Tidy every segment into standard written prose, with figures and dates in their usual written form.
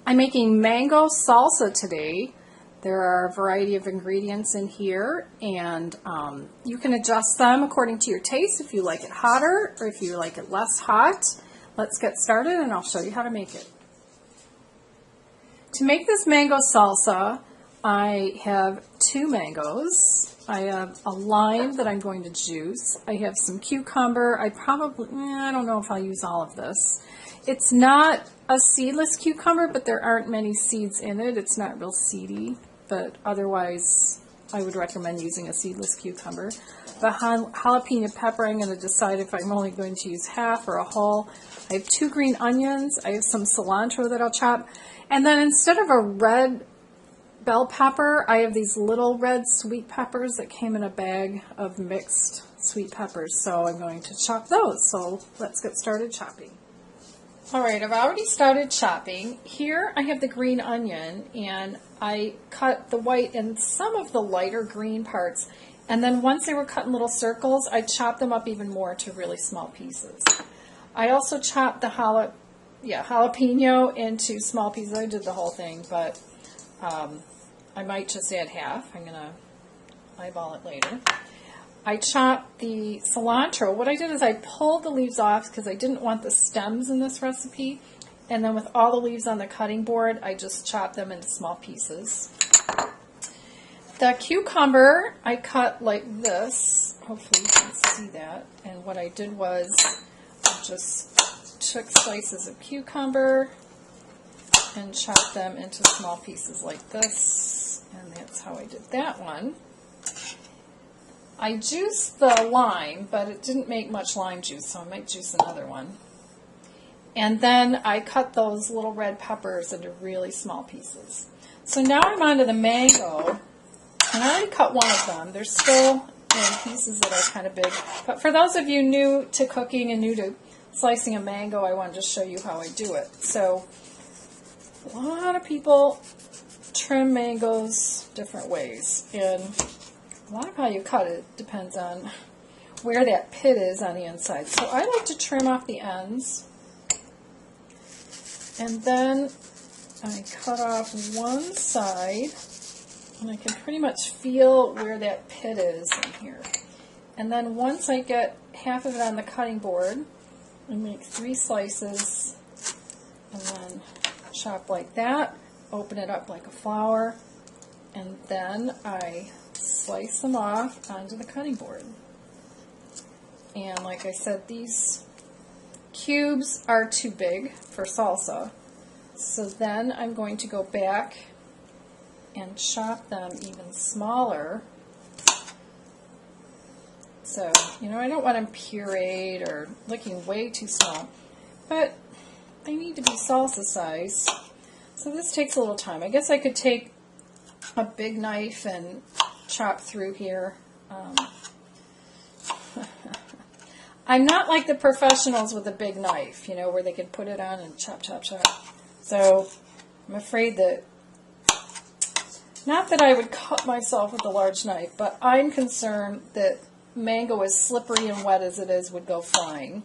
I'm making mango salsa today. There are a variety of ingredients in here, and you can adjust them according to your taste if you like it hotter or if you like it less hot. Let's get started and I'll show you how to make it. To make this mango salsa, I have 2 mangoes. I have a lime that I'm going to juice. I have some cucumber. I don't know if I'll use all of this. It's not a seedless cucumber, but there aren't many seeds in it. It's not real seedy, but otherwise I would recommend using a seedless cucumber. The jalapeno pepper, I'm going to decide if I'm only going to use half or a whole. I have 2 green onions. I have some cilantro that I'll chop. And then instead of a red bell pepper, I have these little red sweet peppers that came in a bag of mixed sweet peppers. So I'm going to chop those. So let's get started chopping. Alright, I've already started chopping. Here I have the green onion, and I cut the white and some of the lighter green parts, and then once they were cut in little circles, I chopped them up even more to really small pieces. I also chopped the jalapeno into small pieces. I did the whole thing, but I might just add half. I'm going to eyeball it later. I chopped the cilantro. What I did is I pulled the leaves off because I didn't want the stems in this recipe. And then with all the leaves on the cutting board, I just chopped them into small pieces. The cucumber I cut like this. Hopefully you can see that. And what I did was I just took slices of cucumber and chopped them into small pieces like this. And that's how I did that one. I juiced the lime, but it didn't make much lime juice, so I might juice another one. And then I cut those little red peppers into really small pieces. So now I'm on to the mango, and I already cut one of them. There's still pieces that are kind of big. But for those of you new to cooking and new to slicing a mango, I want to just show you how I do it. So a lot of people trim mangoes different ways, and a lot of how you cut it depends on where that pit is on the inside. So I like to trim off the ends, and then I cut off one side, and I can pretty much feel where that pit is in here. And then once I get half of it on the cutting board, I make 3 slices, and then chop like that, open it up like a flower, and then I slice them off onto the cutting board. And like I said, these cubes are too big for salsa, so then I'm going to go back and chop them even smaller. So, I don't want them pureed or looking way too small, but they need to be salsa size. So this takes a little time. I guess I could take a big knife and chop through here. I'm not like the professionals with a big knife, where they can put it on and chop, chop, chop. So I'm afraid that, not that I would cut myself with a large knife, but I'm concerned that mango, as slippery and wet as it is, would go flying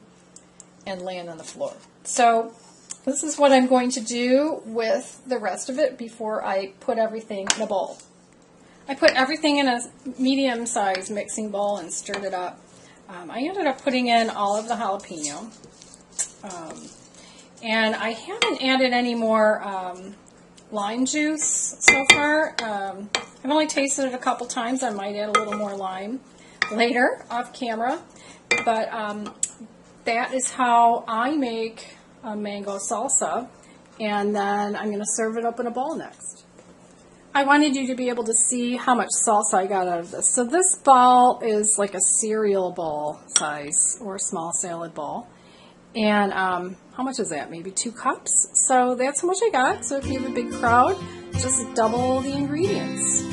and land on the floor. So this is what I'm going to do with the rest of it before I put everything in a bowl. I put everything in a medium-sized mixing bowl and stirred it up. I ended up putting in all of the jalapeno. And I haven't added any more lime juice so far. I've only tasted it a couple times. I might add a little more lime later off camera. But that is how I make a mango salsa. And then I'm going to serve it up in a bowl next. I wanted you to be able to see how much salsa I got out of this. So this bowl is like a cereal bowl size or a small salad bowl. And how much is that? Maybe 2 cups? So that's how much I got. So if you have a big crowd, just double the ingredients.